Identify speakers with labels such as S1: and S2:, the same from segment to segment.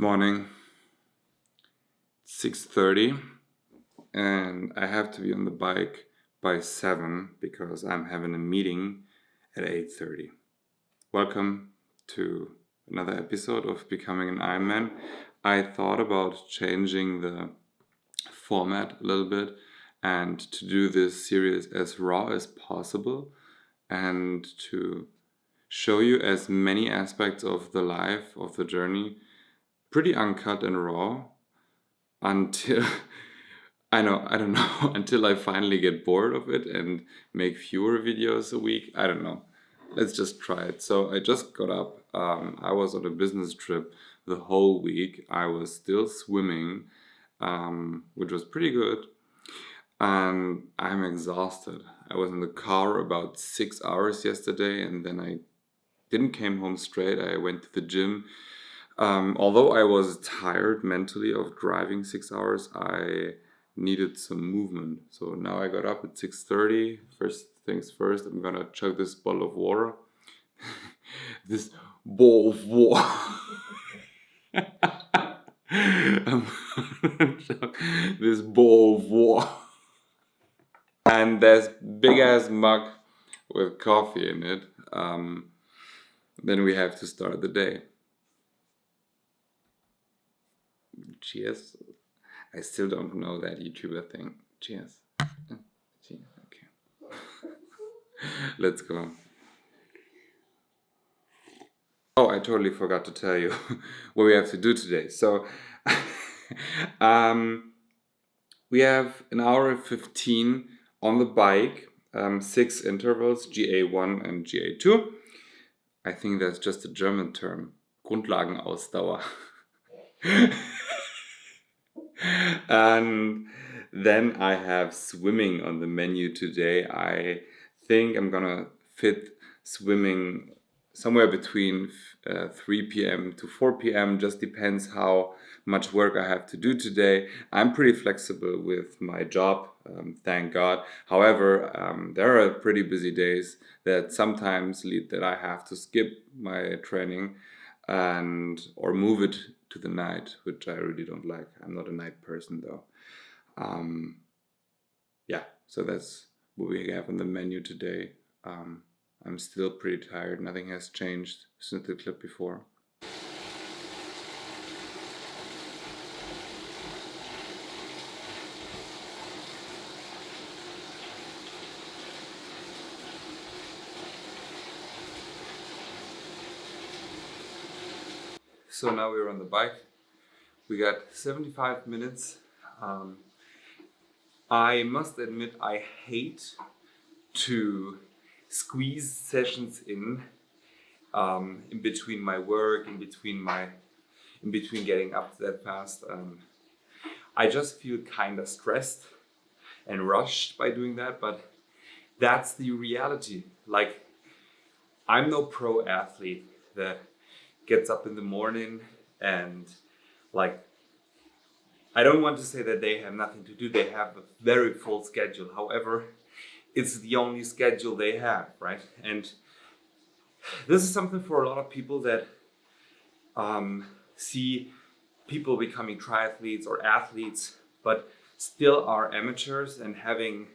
S1: morning. 6:30 and I have to be on the bike by 7 because I'm having a meeting at 8:30. Welcome to another episode of Becoming an Ironman. I thought about changing the format a little bit and to do this series as raw as possible and to show you as many aspects of the life, of the journey, pretty uncut and raw until I don't know, until I finally get bored of it and make fewer videos a week. I don't know. Let's just try it. So I just got up. I was on a business trip the whole week. I was still swimming, which was pretty good. And I'm exhausted. I was in the car about 6 hours yesterday, and then I didn't came home straight. I went to the gym. Although I was tired mentally of driving 6 hours, I needed some movement. So now I got up at 6:30. First things first, I'm gonna chug this bottle of water. This bowl of water. I'm gonna chug this bowl of water. And there's big ass mug with coffee in it. Then we have to start the day. Cheers. I still don't know that YouTuber thing. Cheers. Cheers. Okay. Let's go. Oh, I totally forgot to tell you what we have to do today. So, we have an hour and 15 on the bike, 6 intervals, GA1 and GA2. I think that's just a German term. Grundlagenausdauer. And then I have swimming on the menu today. I think I'm gonna fit swimming somewhere between 3 p.m. to 4 p.m. Just depends how much work I have to do today. I'm pretty flexible with my job, thank God. However, there are pretty busy days that sometimes lead that I have to skip my training or move it to the night, which I really don't like. I'm not a night person though. Yeah, so that's what we have on the menu today. I'm still pretty tired. Nothing has changed since the clip before. So now we're on the bike. We got 75 minutes. I must admit I hate to squeeze sessions in between my work, in between getting up that fast. I just feel kind of stressed and rushed by doing that, but that's the reality. Like, I'm no pro athlete that gets up in the morning and like, I don't want to say that they have nothing to do. They have a very full schedule. However, it's the only schedule they have, right? And this is something for a lot of people that see people becoming triathletes or athletes, but still are amateurs and having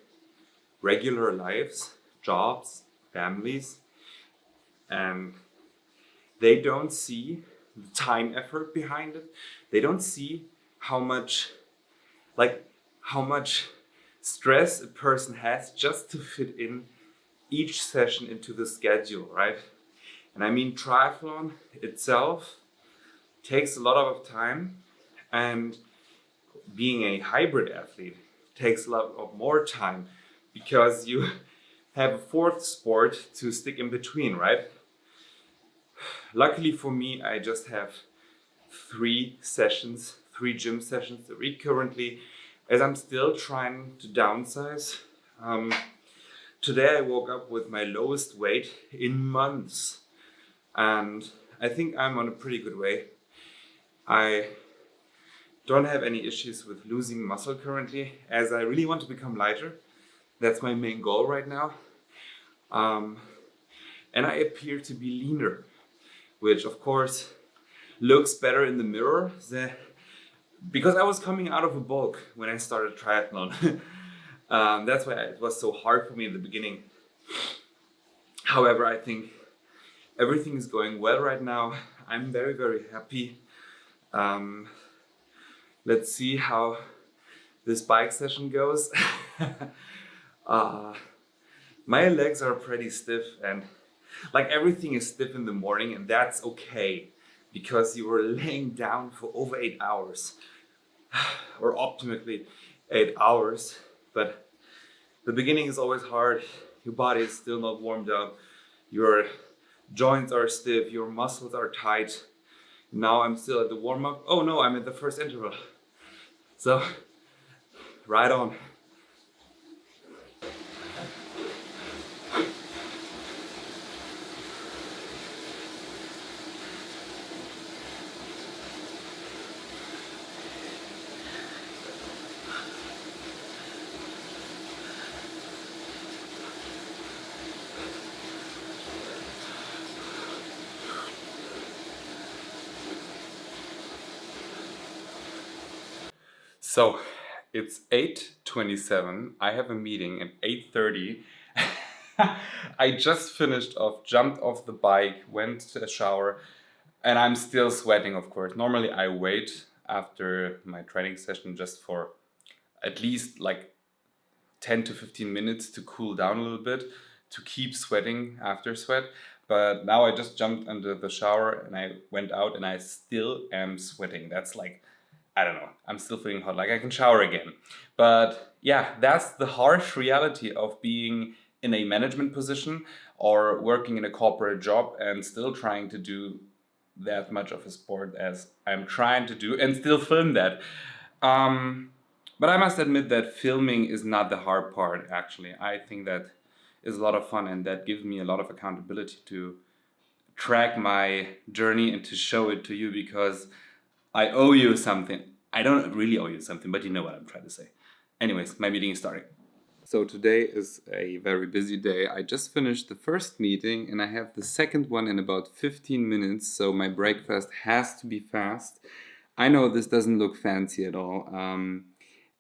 S1: regular lives, jobs, families, and they don't see the time effort behind it. They don't see how much stress a person has just to fit in each session into the schedule, right? And I mean, triathlon itself takes a lot of time, and being a hybrid athlete takes a lot of more time because you have a fourth sport to stick in between, right? Luckily for me, I just have 3 gym sessions a week currently, as I'm still trying to downsize. Today I woke up with my lowest weight in months, and I think I'm on a pretty good way. I don't have any issues with losing muscle currently, as I really want to become lighter. That's my main goal right now. And I appear to be leaner, which of course looks better in the mirror. Because I was coming out of a bulk when I started triathlon. That's why it was so hard for me in the beginning. However, I think everything is going well right now. I'm very, very happy. Let's see how this bike session goes. My legs are pretty stiff, and like everything is stiff in the morning, and that's okay because you were laying down for over 8 hours, or optimally 8 hours. But the beginning is always hard. Your body is still not warmed up. Your joints are stiff. Your muscles are tight. Now I'm still at the warm up. Oh no, I'm at the first interval. So, right on. So it's 8:27. I have a meeting at 8:30. I just finished off, jumped off the bike, went to a shower, and I'm still sweating, of course. Normally I wait after my training session just for at least like 10 to 15 minutes to cool down a little bit, to keep sweating after sweat. But now I just jumped under the shower and I went out and I still am sweating. That's like, I don't know, I'm still feeling hot, like I can shower again. But yeah, that's the harsh reality of being in a management position or working in a corporate job and still trying to do that much of a sport as I'm trying to do and still film that. But I must admit that filming is not the hard part, actually. I think that is a lot of fun and that gives me a lot of accountability to track my journey and to show it to you because I owe you something. I don't really owe you something, but you know what I'm trying to say. Anyways, my meeting is starting. So today is a very busy day. I just finished the first meeting and I have the second one in about 15 minutes. So my breakfast has to be fast. I know this doesn't look fancy at all.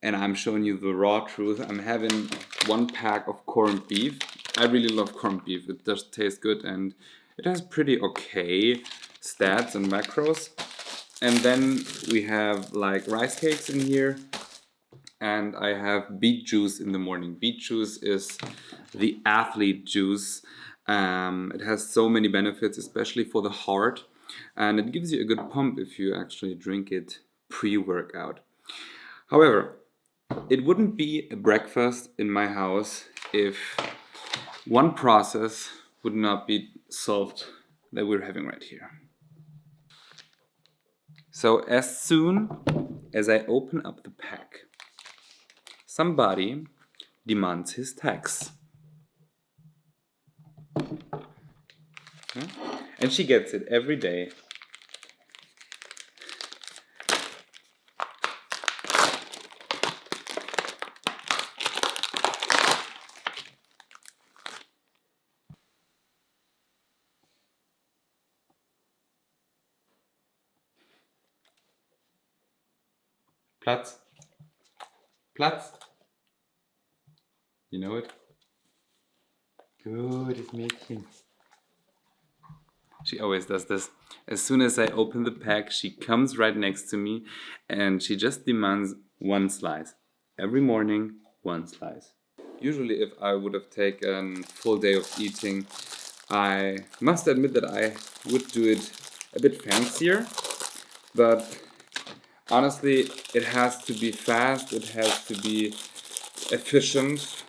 S1: And I'm showing you the raw truth. I'm having 1 pack of corned beef. I really love corned beef. It does taste good and it has pretty okay stats and macros. And then we have like rice cakes in here. And I have beet juice in the morning. Beet juice is the athlete juice. It has so many benefits, especially for the heart. And it gives you a good pump if you actually drink it pre-workout. However, it wouldn't be a breakfast in my house if one process would not be solved that we're having right here. So as soon as I open up the pack, somebody demands his tax. And she gets it every day. Platz. Platz. You know it? Gutes Mädchen. She always does this. As soon as I open the pack, she comes right next to me and she just demands 1 slice. Every morning, 1 slice. Usually if I would have taken a full day of eating, I must admit that I would do it a bit fancier. But honestly, it has to be fast, it has to be efficient,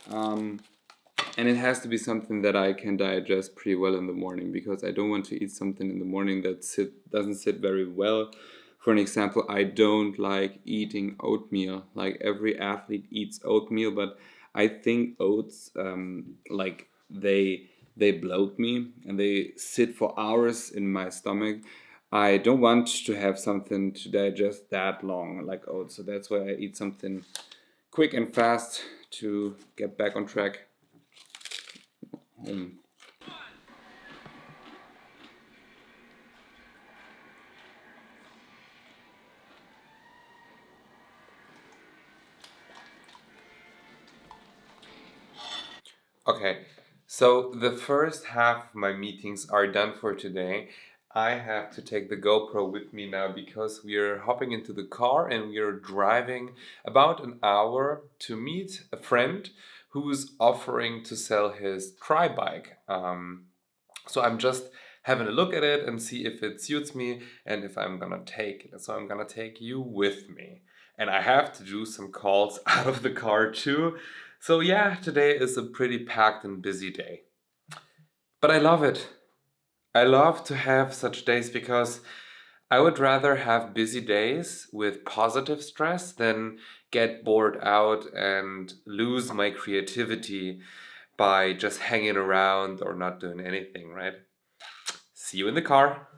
S1: and it has to be something that I can digest pretty well in the morning because I don't want to eat something in the morning that doesn't sit very well. For an example, I don't like eating oatmeal. Like every athlete eats oatmeal, but I think oats, like they bloat me and they sit for hours in my stomach. I don't want to have something to digest that long like oats, so that's why I eat something quick and fast to get back on track. Okay, so the first half of my meetings are done for today. I have to take the GoPro with me now because we are hopping into the car and we are driving about an hour to meet a friend who's offering to sell his tri bike. So I'm just having a look at it and see if it suits me and if I'm gonna take it. So I'm gonna take you with me. And I have to do some calls out of the car too. So yeah, today is a pretty packed and busy day. But I love it. I love to have such days because I would rather have busy days with positive stress than get bored out and lose my creativity by just hanging around or not doing anything, right? See you in the car.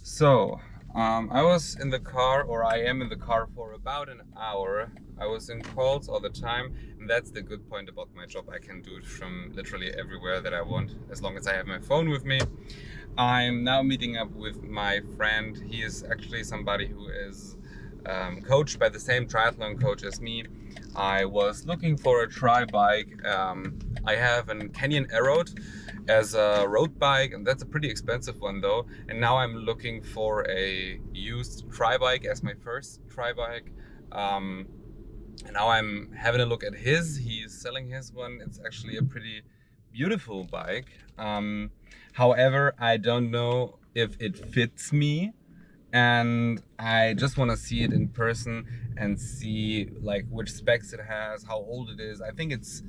S1: So, I was in the car, or I am in the car for about an hour. I was in calls all the time, and that's the good point about my job. I can do it from literally everywhere that I want, as long as I have my phone with me. I'm now meeting up with my friend. He is actually somebody who is coached by the same triathlon coach as me. I was looking for a tri bike. I have a Canyon Arrow as a road bike, and that's a pretty expensive one though. And now I'm looking for a used tri bike as my first tri bike. And now I'm having a look at his. He's selling his one. It's actually a pretty beautiful bike. However, I don't know if it fits me, and I just want to see it in person and see like which specs it has, how old it is. I think it's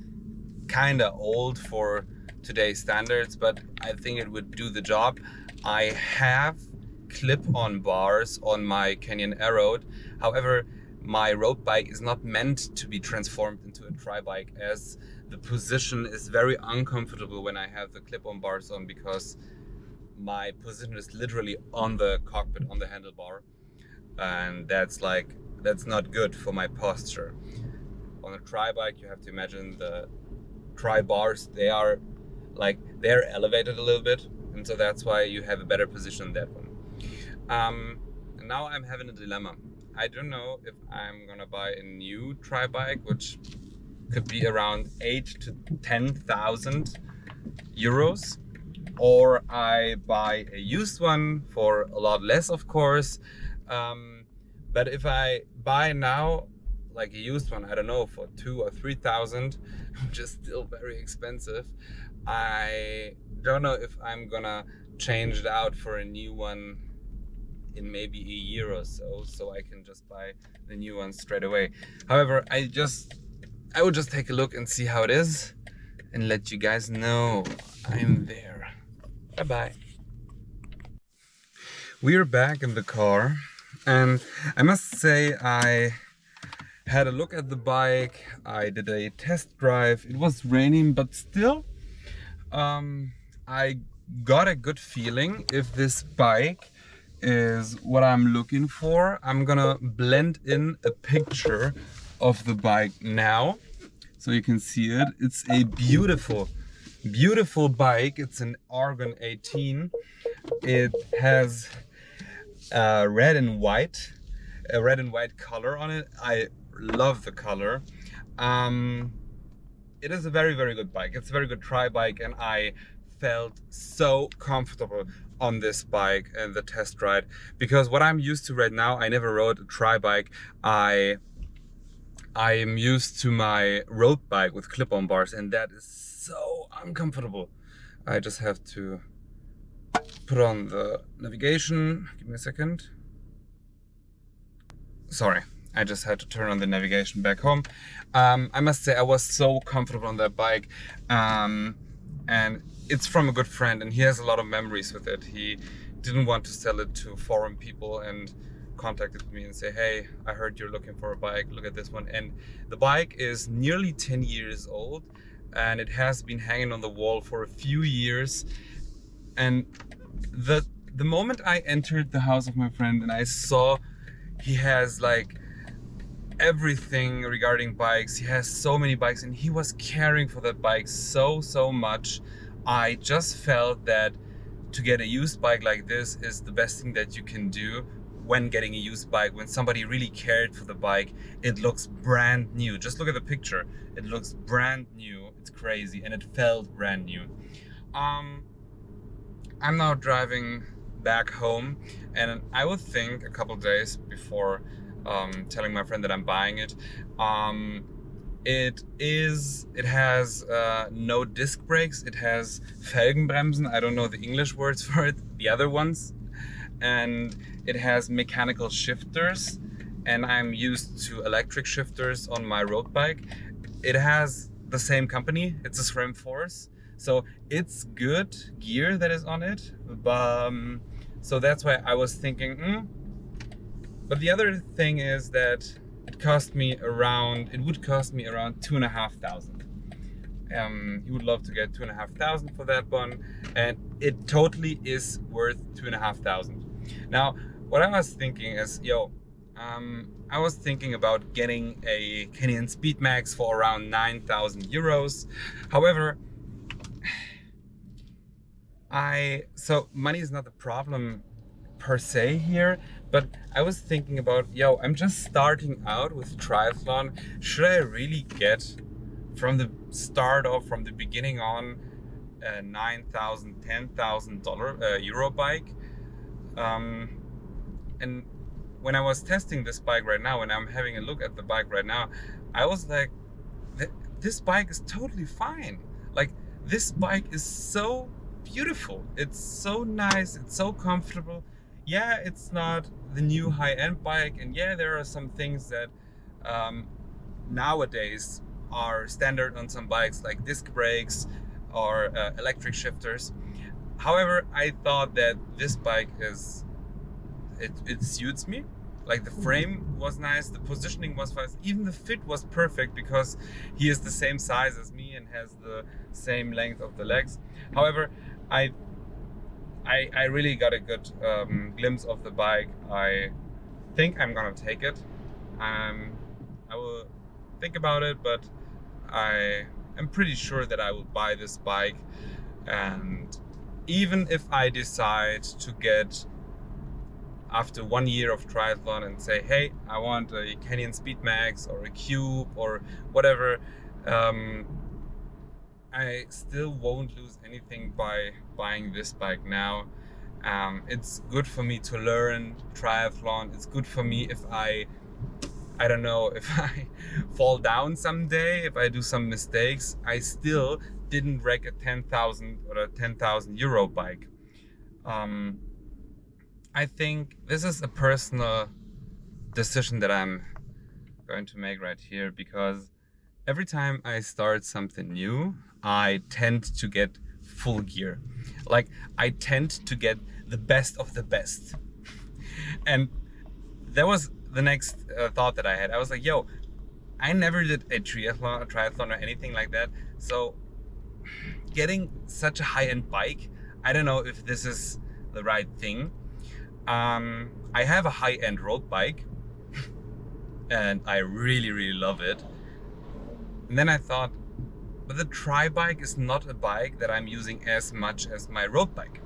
S1: kind of old for today's standards, but I think it would do the job. I have clip-on bars on my Canyon Arrow. However, my road bike is not meant to be transformed into a tri bike, as the position is very uncomfortable when I have the clip-on bars on, because my position is literally on the cockpit, on the handlebar, and that's not good for my posture. On a tri bike, you have to imagine the tri bars, they're elevated a little bit, and so that's why you have a better position on that one. And now I'm having a dilemma. I don't know if I'm gonna buy a new tri bike, which could be around 8 to 10,000 euros, or I buy a used one for a lot less, of course. But if I buy now like a used one, I don't know, for 2 or 3,000, which is still very expensive, I don't know if I'm gonna change it out for a new one in maybe a year or so I can just buy the new one straight away. However, I would just take a look and see how it is and let you guys know I'm there. Bye bye. We're back in the car, and I must say I had a look at the bike. I did a test drive. It was raining, but still I got a good feeling if this bike is what I'm looking for. I'm gonna blend in a picture of the bike now so you can see it. It's a beautiful bike. It's an Argon 18. It has a red and white color on it. I love the color. It is a very good bike. It's a very good tri bike, and I felt so comfortable on this bike and the test ride, because what I'm used to right now, I never rode a tri bike. I am used to my road bike with clip-on bars, and that is so uncomfortable. I just have to put on the navigation. Give me a second. Sorry, I just had to turn on the navigation back home. I must say I was so comfortable on that bike, and it's from a good friend, and he has a lot of memories with it. He didn't want to sell it to foreign people and contacted me and say, hey, I heard you're looking for a bike, look at this one. And the bike is nearly 10 years old, and it has been hanging on the wall for a few years. And the moment I entered the house of my friend and I saw he has like everything regarding bikes, he has so many bikes, and he was caring for that bike so much, I just felt that to get a used bike like this is the best thing that you can do when getting a used bike. When somebody really cared for the bike, it looks brand new. Just look at the picture. It looks brand new. It's crazy, and it felt brand new. Um, I'm now driving back home, and I would think a couple days before telling my friend that I'm buying it. It has no disc brakes. It has Felgenbremsen. I don't know the English words for it. The other ones, and it has mechanical shifters. And I'm used to electric shifters on my road bike. It has the same company. It's a SRAM Force, so it's good gear that is on it. So that's why I was thinking. But the other thing is that it would cost me around $2,500. You would love to get $2,500 for that one, and it totally is worth $2,500. Now, what I was thinking is, I was thinking about getting a Canyon Speedmax for around 9,000 euros. However, so money is not the problem per se here, but I was thinking about, I'm just starting out with triathlon. Should I really get from the start off, from the beginning on, a $9,000, $10,000 Euro bike? And when I was testing this bike right now, when I'm having a look at the bike right now, I was like, this bike is totally fine. Like, this bike is so beautiful. It's so nice. It's so comfortable. Yeah, it's not the new high-end bike, and yeah, there are some things that nowadays are standard on some bikes, like disc brakes or electric shifters. However, I thought that this bike it suits me. Like, the frame was nice, the positioning was fast, even the fit was perfect because he is the same size as me and has the same length of the legs. However, I really got a good glimpse of the bike. I think I'm gonna take it. I will think about it, but I am pretty sure that I will buy this bike. And even if I decide to get, after 1 year of triathlon, and say, hey, I want a Canyon Speedmax or a Cube or whatever, I still won't lose anything by buying this bike now. It's good for me to learn triathlon. It's good for me if I don't know, if I fall down someday, if I do some mistakes, I still didn't wreck a 10,000 or a 10,000 euro bike. I think this is a personal decision that I'm going to make right here, because every time I start something new, I tend to get full gear. Like, I tend to get the best of the best. And that was the next thought that I had. I was like, I never did a triathlon or anything like that. So getting such a high-end bike, I don't know if this is the right thing. I have a high-end road bike and I really, really love it. And then I thought, but the tri-bike is not a bike that I'm using as much as my road bike.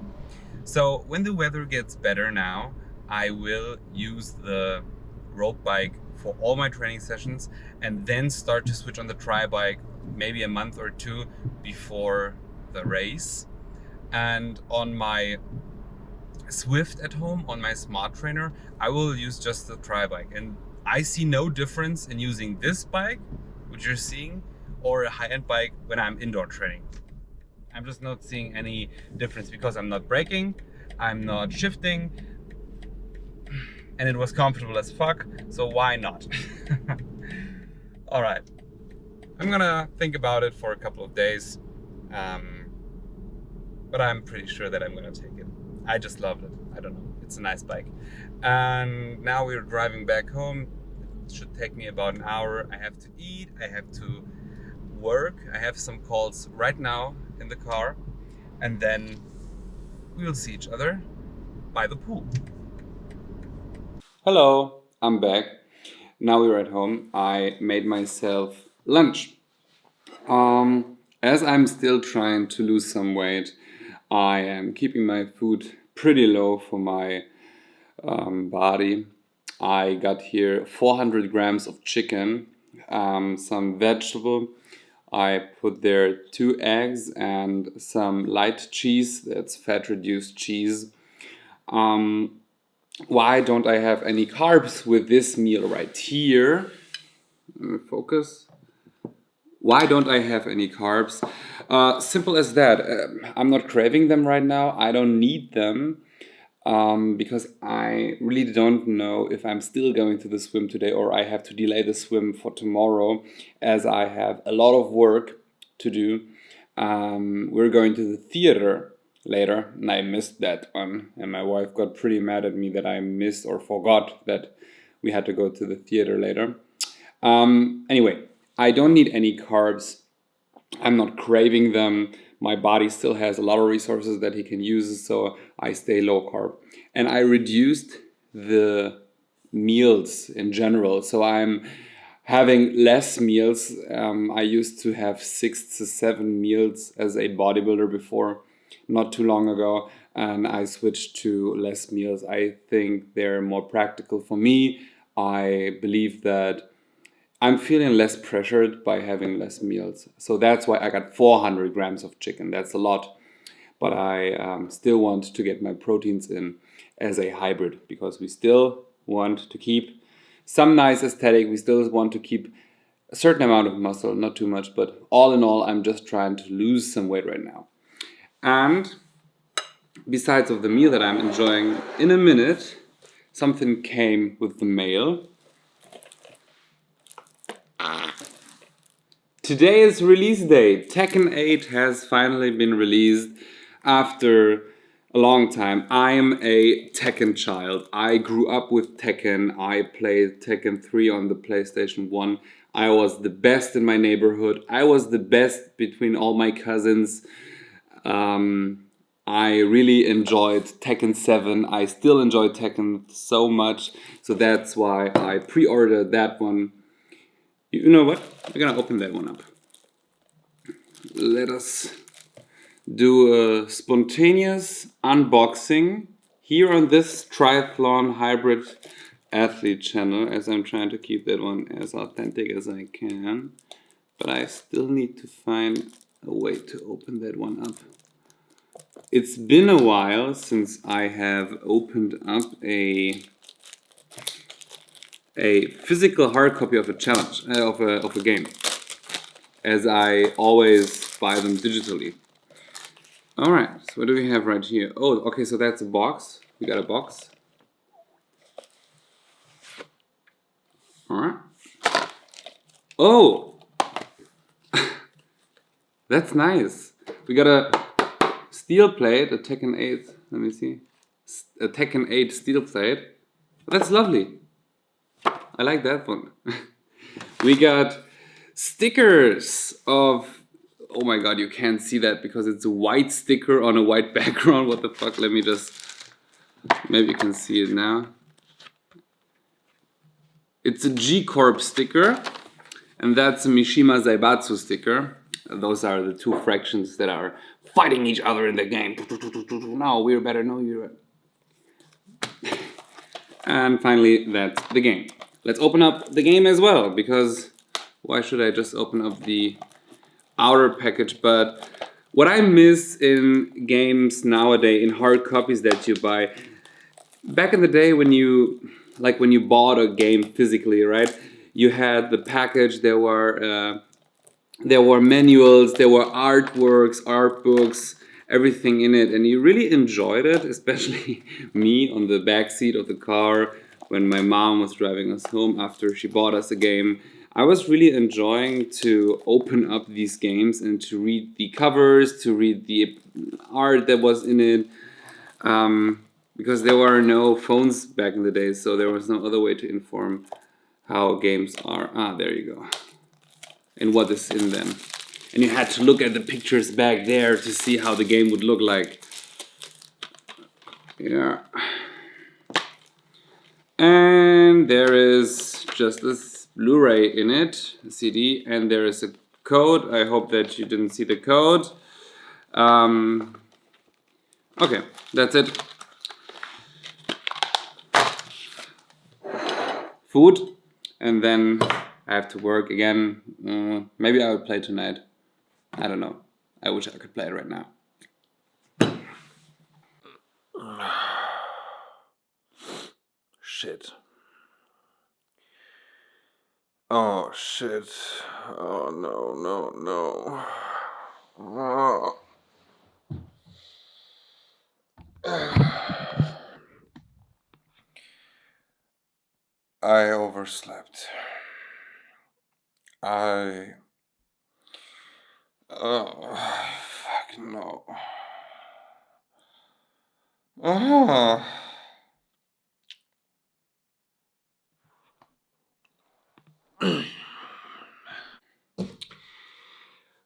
S1: So when the weather gets better now, I will use the road bike for all my training sessions and then start to switch on the tri-bike maybe a month or two before the race. And on my Swift at home, on my smart trainer, I will use just the tri-bike. And I see no difference in using this bike, which you're seeing, or a high-end bike when I'm indoor training. I'm just not seeing any difference because I'm not braking, I'm not shifting, and it was comfortable as fuck, so why not? All right, I'm gonna think about it for a couple of days, but I'm pretty sure that I'm gonna take it. I just loved it. I don't know, it's a nice bike. And now we're driving back home. It should take me about an hour. I have to eat, I have to work. I have some calls right now in the car, and then we will see each other by the pool. Hello, I'm back. Now we're at home. I made myself lunch. As I'm still trying to lose some weight, I am keeping my food pretty low for my body. I got here 400 grams of chicken, some vegetable, I put there 2 eggs and some light cheese. That's fat reduced cheese. Why don't I have any carbs with this meal right here? Focus. Why don't I have any carbs? Simple as that. I'm not craving them right now. I don't need them. Because I really don't know if I'm still going to the swim today or I have to delay the swim for tomorrow, as I have a lot of work to do. We're going to the theater later, and I missed that one, and my wife got pretty mad at me that I missed or forgot that we had to go to the theater later. Anyway, I don't need any carbs. I'm not craving them. My body still has a lot of resources that he can use, so I stay low carb. And I reduced the meals in general, so I'm having less meals. I used to have 6 to 7 meals as a bodybuilder before, not too long ago, and I switched to less meals. I think they're more practical for me. I believe that I'm feeling less pressured by having less meals. So that's why I got 400 grams of chicken. That's a lot. But I still want to get my proteins in as a hybrid, because we still want to keep some nice aesthetic. We still want to keep a certain amount of muscle, not too much. But all in all, I'm just trying to lose some weight right now. And besides of the meal that I'm enjoying in a minute, something came with the mail. Today is release day. Tekken 8 has finally been released after a long time. I am a Tekken child. I grew up with Tekken. I played Tekken 3 on the PlayStation 1. I was the best in my neighborhood. I was the best between all my cousins. I really enjoyed Tekken 7. I still enjoy Tekken so much. So that's why I pre-ordered that one. You know what? We're gonna open that one up. Let us do a spontaneous unboxing here on this triathlon hybrid athlete channel, as I'm trying to keep that one as authentic as I can. But I still need to find a way to open that one up. It's been a while since I have opened up a physical hard copy of a challenge, of a game, as I always buy them digitally. Alright, so what do we have right here? Oh, okay, so that's a box. We got a box. Alright. Oh! That's nice. We got a steel plate, a Tekken 8. Let me see. A Tekken 8 steel plate. That's lovely. I like that one. We got stickers of... Oh my god, you can't see that because it's a white sticker on a white background. What the fuck? Let me just... Maybe you can see it now. It's a G-Corp sticker. And that's a Mishima Zaibatsu sticker. Those are the two fractions that are fighting each other in the game. No, we're better. No, you're... And finally, that's the game. Let's open up the game as well, because why should I just open up the outer package? But what I miss in games nowadays, in hard copies that you buy, back in the day when you bought a game physically, right? You had the package, there were manuals, there were artworks, art books, everything in it, and you really enjoyed it, especially me on the back seat of the car when my mom was driving us home after she bought us a game. I was really enjoying to open up these games and to read the covers, to read the art that was in it, because there were no phones back in the day, so there was no other way to inform how games are. Ah, there you go. And what is in them. And you had to look at the pictures back there to see how the game would look like. Yeah. And there is just this Blu-ray in it, a CD, and there is a code. I hope that you didn't see the code. Okay, that's it. Food, and then I have to work again. Maybe I will play tonight. I don't know. I wish I could play right now. Shit. Oh, shit. Oh, no. Oh. I overslept. Oh, fuck no. Oh.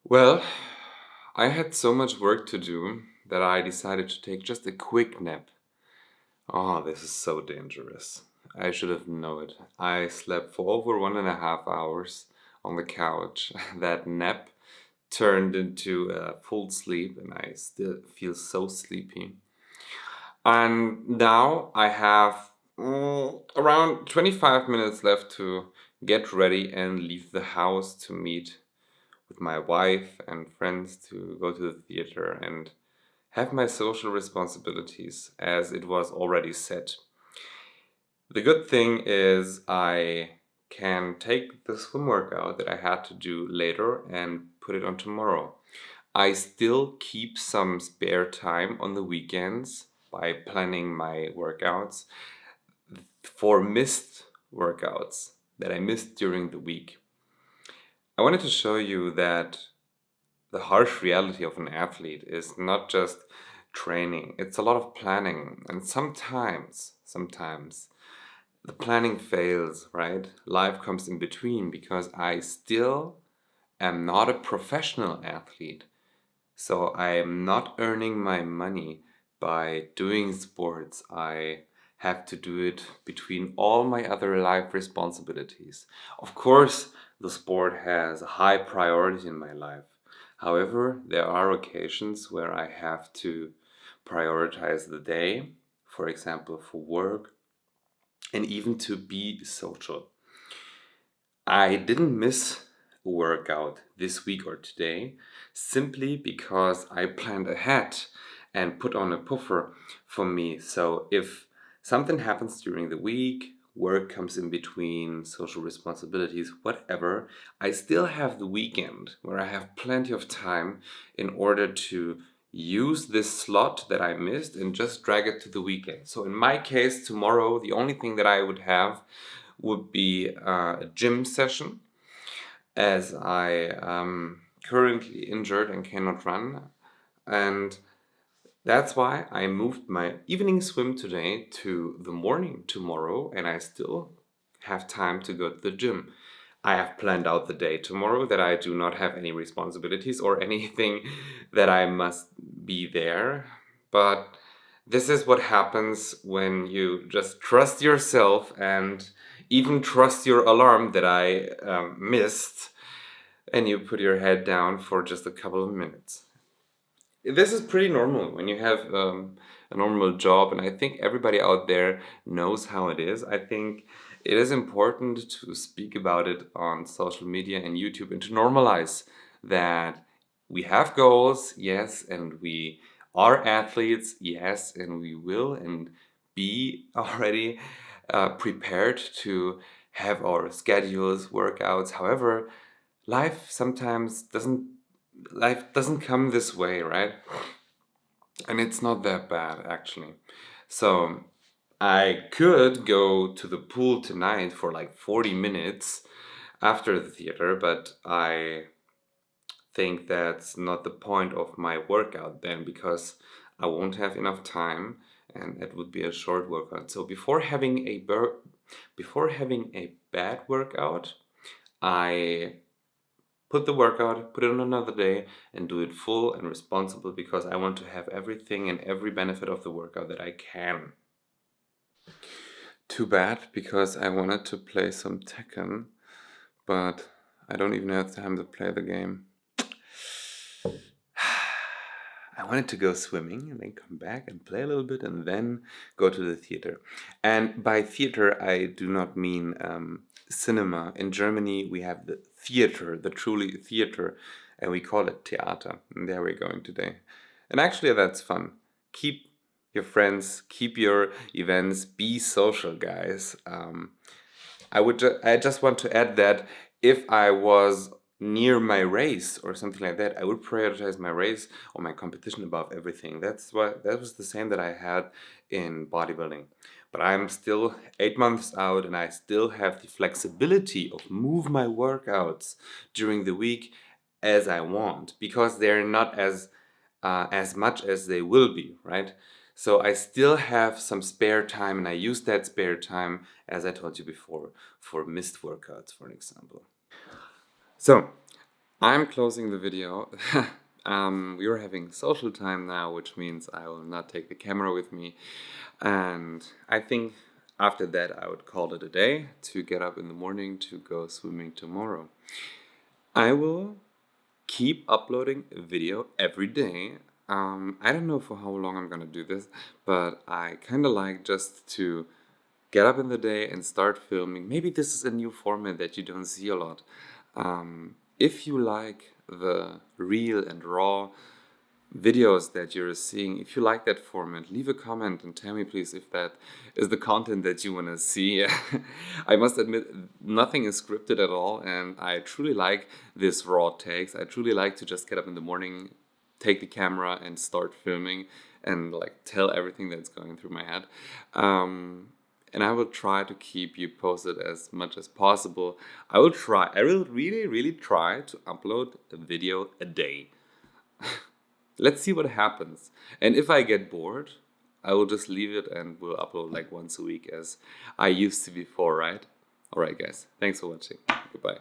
S1: Well, I had so much work to do that I decided to take just a quick nap. Oh, this is so dangerous. I should have known it. I slept for over 1.5 hours on the couch. That nap turned into a full sleep, and I still feel so sleepy. And now I have around 25 minutes left to get ready and leave the house to meet with my wife and friends to go to the theater and have my social responsibilities as it was already set. The good thing is I can take the swim workout that I had to do later and put it on tomorrow. I still keep some spare time on the weekends by planning my workouts for missed workouts that I missed during the week. I wanted to show you that the harsh reality of an athlete is not just training, it's a lot of planning. And sometimes the planning fails, right? Life comes in between because I still am not a professional athlete. So I am not earning my money by doing sports. I have to do it between all my other life responsibilities. Of course, the sport has a high priority in my life. However, there are occasions where I have to prioritize the day, for example, for work, and even to be social. I didn't miss a workout this week or today simply because I planned ahead and put on a puffer for me. So if something happens during the week, work comes in between, social responsibilities, whatever, I still have the weekend where I have plenty of time in order to use this slot that I missed and just drag it to the weekend. So in my case, tomorrow, the only thing that I would have would be a gym session, as I am currently injured and cannot run. And that's why I moved my evening swim today to the morning tomorrow, and I still have time to go to the gym. I have planned out the day tomorrow that I do not have any responsibilities or anything that I must be there. But this is what happens when you just trust yourself and even trust your alarm that I missed, and you put your head down for just a couple of minutes. This is pretty normal when you have a normal job, and I think everybody out there knows how it is. I think it is important to speak about it on social media and YouTube and to normalize that we have goals, yes, and we are athletes, yes, and we will and be already prepared to have our schedules, workouts. However, life doesn't come this way, right? And it's not that bad, actually. So I could go to the pool tonight for like 40 minutes after the theater, but I think that's not the point of my workout then, because I won't have enough time and it would be a short workout. So before having a bad workout, I put the workout, put it on another day, and do it full and responsible because I want to have everything and every benefit of the workout that I can. Too bad, because I wanted to play some Tekken, but I don't even have time to play the game. I wanted to go swimming and then come back and play a little bit and then go to the theater. And by theater, I do not mean cinema. In Germany, we have the theater, the truly theater, and we call it Theater. And there we're going today. And actually, that's fun. Keep your friends, keep your events, be social, guys. I just want to add that if I was near my race or something like that, I would prioritize my race or my competition above everything. That was the same that I had in bodybuilding. But I'm still 8 months out and I still have the flexibility of move my workouts during the week as I want because they're not as much as they will be, right? So I still have some spare time and I use that spare time, as I told you before, for missed workouts, for an example. So I'm closing the video. We are having social time now, which means I will not take the camera with me. And I think after that I would call it a day to get up in the morning to go swimming tomorrow. I will keep uploading a video every day. I don't know for how long I'm gonna do this, but I kind of like just to get up in the day and start filming. Maybe this is a new format that you don't see a lot. If you like the real and raw videos that you're seeing, if you like that format, leave a comment and tell me please if that is the content that you want to see. I must admit, nothing is scripted at all, and I truly like this raw takes. I truly like to just get up in the morning, take the camera and start filming and like tell everything that's going through my head. And I will try to keep you posted as much as possible. I will really, really try to upload a video a day. Let's see what happens. And if I get bored, I will just leave it and we'll upload like once a week as I used to before, right? Alright guys, thanks for watching. Goodbye.